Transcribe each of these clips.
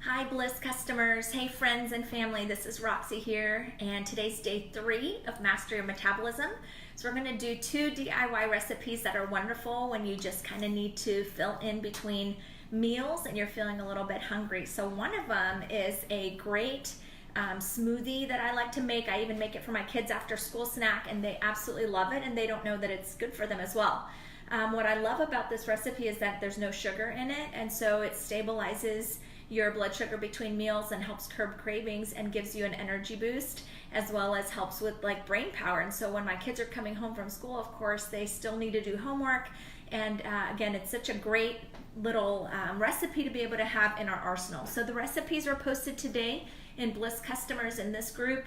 Hi Bliss customers, hey friends and family, this is Roxy here, and today's day 3 of Master Your Metabolism. So we're going to do 2 DIY recipes that are wonderful when you just kind of need to fill in between meals and you're feeling a little bit hungry. So one of them is a great smoothie that I like to make. I even make it for my kids after school snack, and they absolutely love it, and they don't know that it's good for them as well. What I love about this recipe is that there's no sugar in it, and so it stabilizes your blood sugar between meals and helps curb cravings and gives you an energy boost, as well as helps with like brain power. And so when my kids are coming home from school, of course, they still need to do homework. And again, it's such a great little recipe to be able to have in our arsenal. So the recipes are posted today in Bliss customers in this group,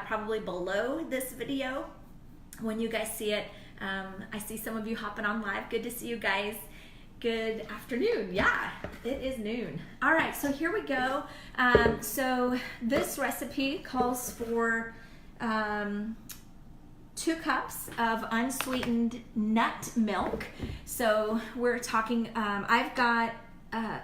probably below this video when you guys see it. I see some of you hopping on live. Good to see you guys. Good afternoon. Yeah, it is noon. All right, so here we go. So this recipe calls for 2 cups of unsweetened nut milk. So we're talking, I've got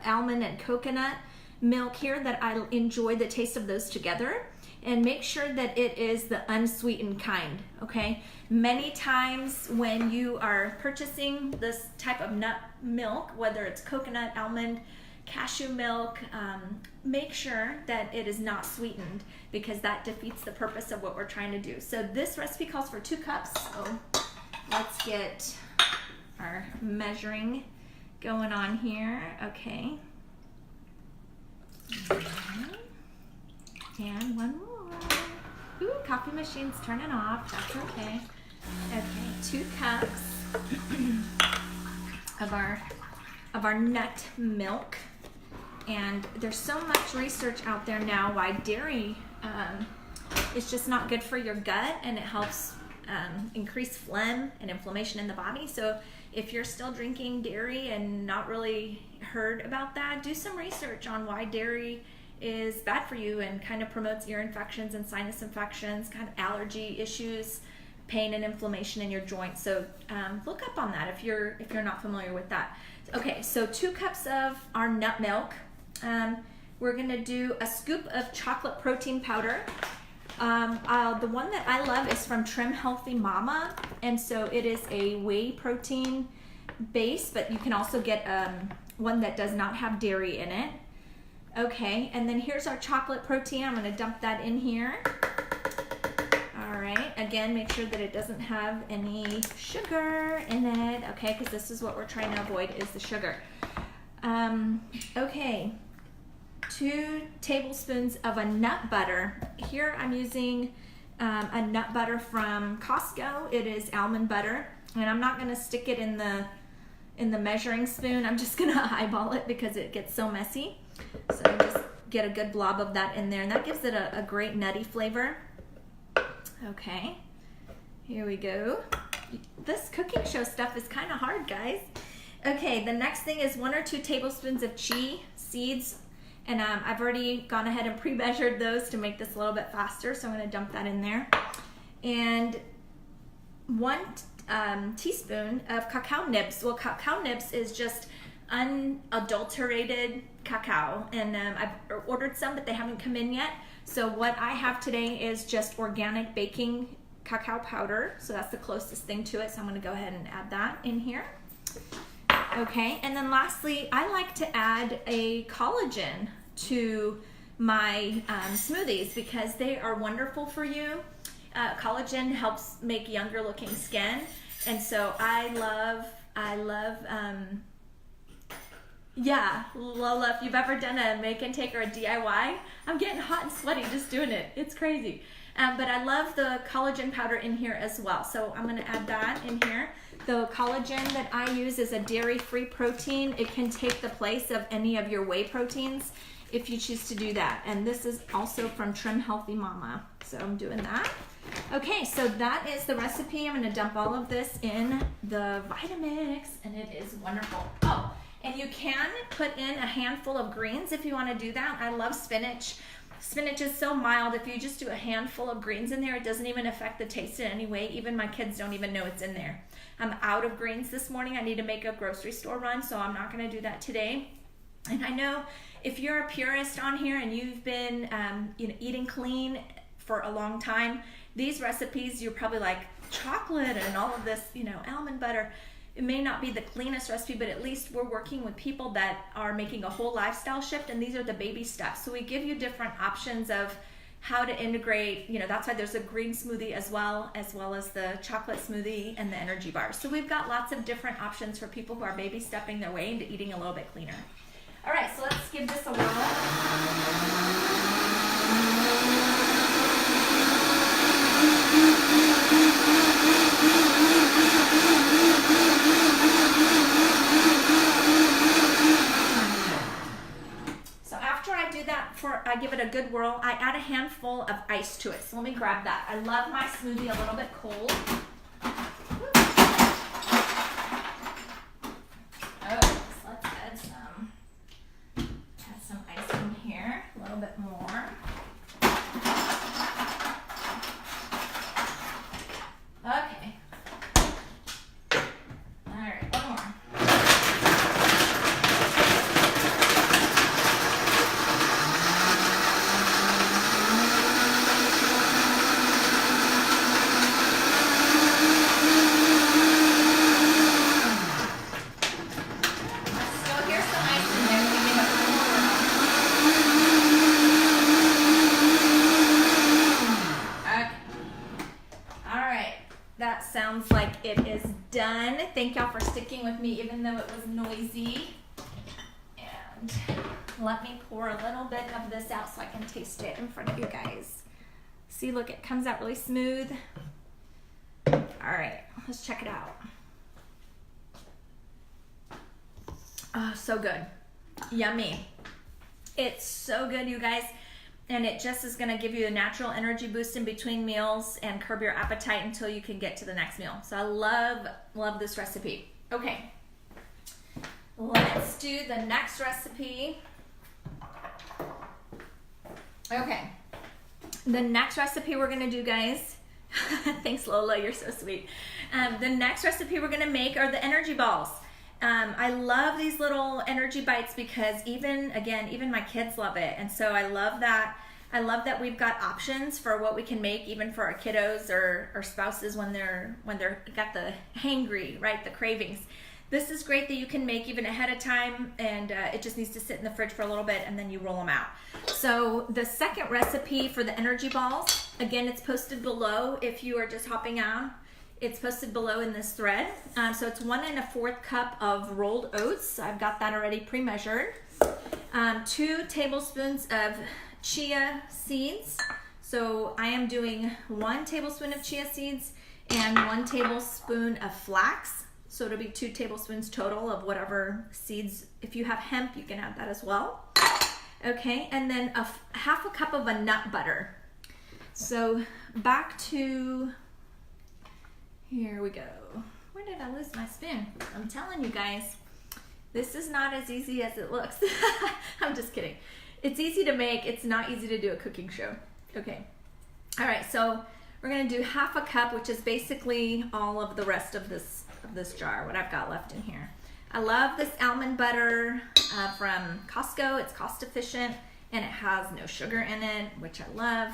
almond and coconut milk here that I enjoy the taste of those together. And make sure that it is the unsweetened kind, okay? Many times when you are purchasing this type of nut milk, whether it's coconut, almond, cashew milk, make sure that it is not sweetened, because that defeats the purpose of what we're trying to do. So this recipe calls for 2 cups, so let's get our measuring going on here, okay? And one more. Ooh, coffee machine's turning off. That's okay. Okay, 2 cups of our nut milk. And there's so much research out there now why dairy is just not good for your gut, and it helps increase phlegm and inflammation in the body. So if you're still drinking dairy and not really heard about that, do some research on why dairy is bad for you and kind of promotes ear infections and sinus infections, kind of allergy issues, pain and inflammation in your joints. So look up on that if you're not familiar with that. Okay, so 2 cups of our nut milk. We're gonna do a scoop of chocolate protein powder. The one that I love is from Trim Healthy Mama, and so it is a whey protein base, but you can also get one that does not have dairy in it. Okay, and then here's our chocolate protein. I'm going to dump that in here. All right, again, make sure that it doesn't have any sugar in it, okay, because this is what we're trying to avoid, is the sugar. Okay, 2 tablespoons of a nut butter. Here I'm using a nut butter from Costco. It is almond butter, and I'm not going to stick it in the measuring spoon. I'm just going to eyeball it because it gets so messy. So just get a good blob of that in there, and that gives it a great nutty flavor. Okay, here we go. This cooking show stuff is kind of hard, guys. Okay, the next thing is 1 or 2 tablespoons of chia seeds, and I've already gone ahead and pre-measured those to make this a little bit faster, so I'm going to dump that in there. And 1 teaspoon of cacao nibs. Well, cacao nibs is just unadulterated cacao, and I've ordered some, but they haven't come in yet. So what I have today is just organic baking cacao powder, so that's the closest thing to it, so I'm going to go ahead and add that in here. Okay, and then lastly, I like to add a collagen to my smoothies because they are wonderful for you. Collagen helps make younger looking skin, and so I love yeah, Lola, if you've ever done a make and take or a DIY, I'm getting hot and sweaty just doing it. It's crazy. But I love the collagen powder in here as well. So I'm going to add that in here. The collagen that I use is a dairy-free protein. It can take the place of any of your whey proteins if you choose to do that. And this is also from Trim Healthy Mama. So I'm doing that. Okay, so that is the recipe. I'm going to dump all of this in the Vitamix, and it is wonderful. Oh, and you can put in a handful of greens if you want to do that. I love spinach. Spinach is so mild. If you just do a handful of greens in there, it doesn't even affect the taste in any way. Even my kids don't even know it's in there. I'm out of greens this morning. I need to make a grocery store run, so I'm not going to do that today. And I know if you're a purist on here and you've been eating clean for a long time, these recipes, you're probably like, chocolate and all of this, almond butter. It may not be the cleanest recipe, but at least we're working with people that are making a whole lifestyle shift, and these are the baby steps. So we give you different options of how to integrate, that's why there's a green smoothie as well as the chocolate smoothie and the energy bars. So we've got lots of different options for people who are baby stepping their way into eating a little bit cleaner. All right, so let's give this a whirl. I give it a good whirl. I add a handful of ice to it. So let me grab that. I love my smoothie a little bit cold. Oh, so let's add some ice in here. A little bit more. Okay. All right, one more. Sounds like it is done. Thank y'all for sticking with me even though it was noisy. And let me pour a little bit of this out so I can taste it in front of you guys. See, look, it comes out really smooth. All right, let's check it out. Oh, so good. Yummy. It's so good, you guys. And it just is going to give you a natural energy boost in between meals and curb your appetite until you can get to the next meal. So I love this recipe. Okay, let's do the next recipe. Okay, the next recipe we're going to do, guys. Thanks, Lola. You're so sweet. The next recipe we're going to make are the energy balls. I love these little energy bites because even my kids love it. And so I love that we've got options for what we can make even for our kiddos or spouses when they're got the hangry, right? The cravings. This is great that you can make even ahead of time, and it just needs to sit in the fridge for a little bit and then you roll them out. So the second recipe for the energy balls, again, it's posted below if you are just hopping on. It's posted below in this thread. So it's 1 1/4 cup of rolled oats. I've got that already pre-measured. 2 tablespoons of chia seeds. So I am doing 1 tablespoon of chia seeds and 1 tablespoon of flax. So it'll be 2 tablespoons total of whatever seeds. If you have hemp, you can add that as well. Okay, and then half a cup of a nut butter. So back to... Here we go. Where did I lose my spoon? I'm telling you guys, this is not as easy as it looks. I'm just kidding. It's easy to make. It's not easy to do a cooking show. Okay. All right. So we're going to do half a cup, which is basically all of the rest of this jar, what I've got left in here. I love this almond butter from Costco. It's cost efficient and it has no sugar in it, which I love.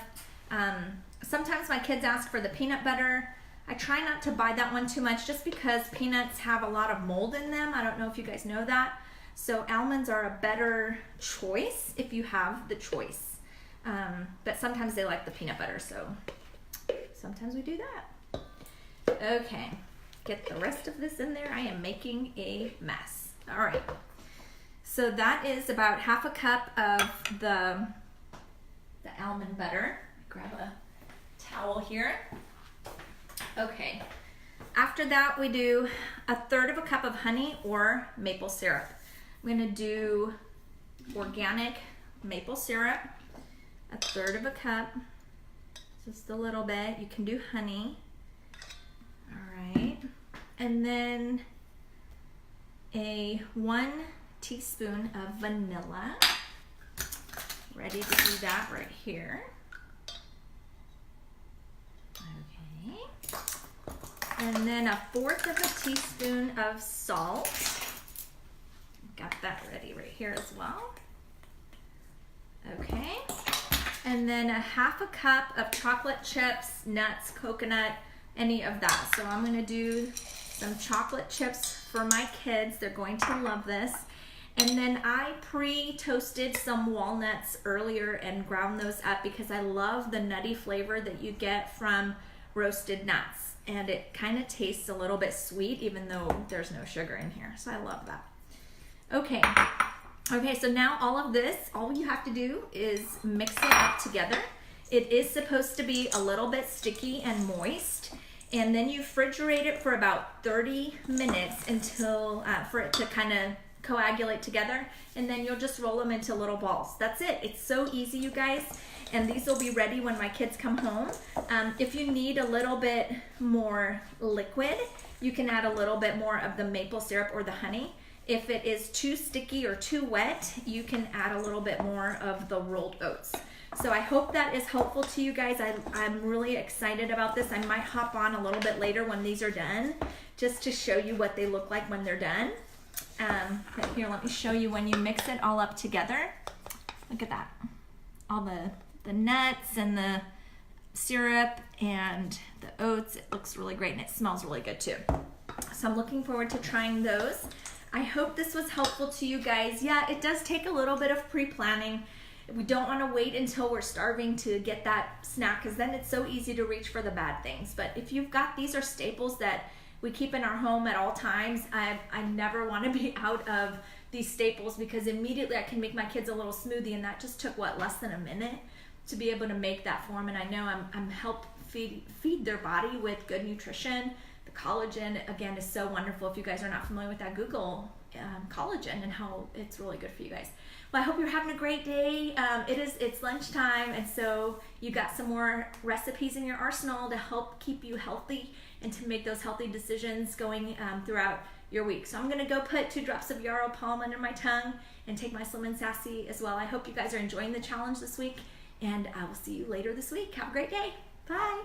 Sometimes my kids ask for the peanut butter. I try not to buy that one too much just because peanuts have a lot of mold in them. I don't know if you guys know that. So almonds are a better choice if you have the choice. But sometimes they like the peanut butter, so sometimes we do that. Okay, get the rest of this in there. I am making a mess. All right. So that is about half a cup of the almond butter. Grab a towel here. Okay, after that we do 1/3 cup of honey or maple syrup. I'm going to do organic maple syrup, 1/3 cup, just a little bit. You can do honey. All right, and then 1 teaspoon of vanilla. Ready to do that right here. And then 1/4 teaspoon of salt. got that ready right here as well. Okay. And then a half a cup of chocolate chips, nuts, coconut, any of that. So I'm gonna do some chocolate chips for my kids. They're going to love this. And then I pre-toasted some walnuts earlier and ground those up because I love the nutty flavor that you get from roasted nuts. And it kind of tastes a little bit sweet even though there's no sugar in here. So I love that. Okay. Okay, so now all you have to do is mix it up together. It is supposed to be a little bit sticky and moist. And then you refrigerate it for about 30 minutes until for it to kind of coagulate together, and then you'll just roll them into little balls. That's it. It's so easy, you guys, and these will be ready when my kids come home. If you need a little bit more liquid, you can add a little bit more of the maple syrup or the honey. If it is too sticky or too wet, you can add a little bit more of the rolled oats. So I hope that is helpful to you guys. I'm really excited about this. I might hop on a little bit later when these are done, just to show you what they look like when they're done. But here, let me show you when you mix it all up together. Look at that. All the nuts and the syrup and the oats. It looks really great and it smells really good too. So I'm looking forward to trying those. I hope this was helpful to you guys. Yeah, it does take a little bit of pre-planning. We don't want to wait until we're starving to get that snack because then it's so easy to reach for the bad things. But if you've got, these are staples that we keep in our home at all times. I never want to be out of these staples because immediately I can make my kids a little smoothie, and that just took less than a minute to be able to make that for them. And I know I'm help feed their body with good nutrition. The collagen, again, is so wonderful. If you guys are not familiar with that, Google collagen and how it's really good for you guys. Well, I hope you're having a great day. It's lunchtime, and so you got some more recipes in your arsenal to help keep you healthy and to make those healthy decisions going throughout your week. So I'm gonna go put 2 drops of yarrow palm under my tongue and take my Slim and Sassy as well. I hope you guys are enjoying the challenge this week, and I will see you later this week. Have a great day. Bye.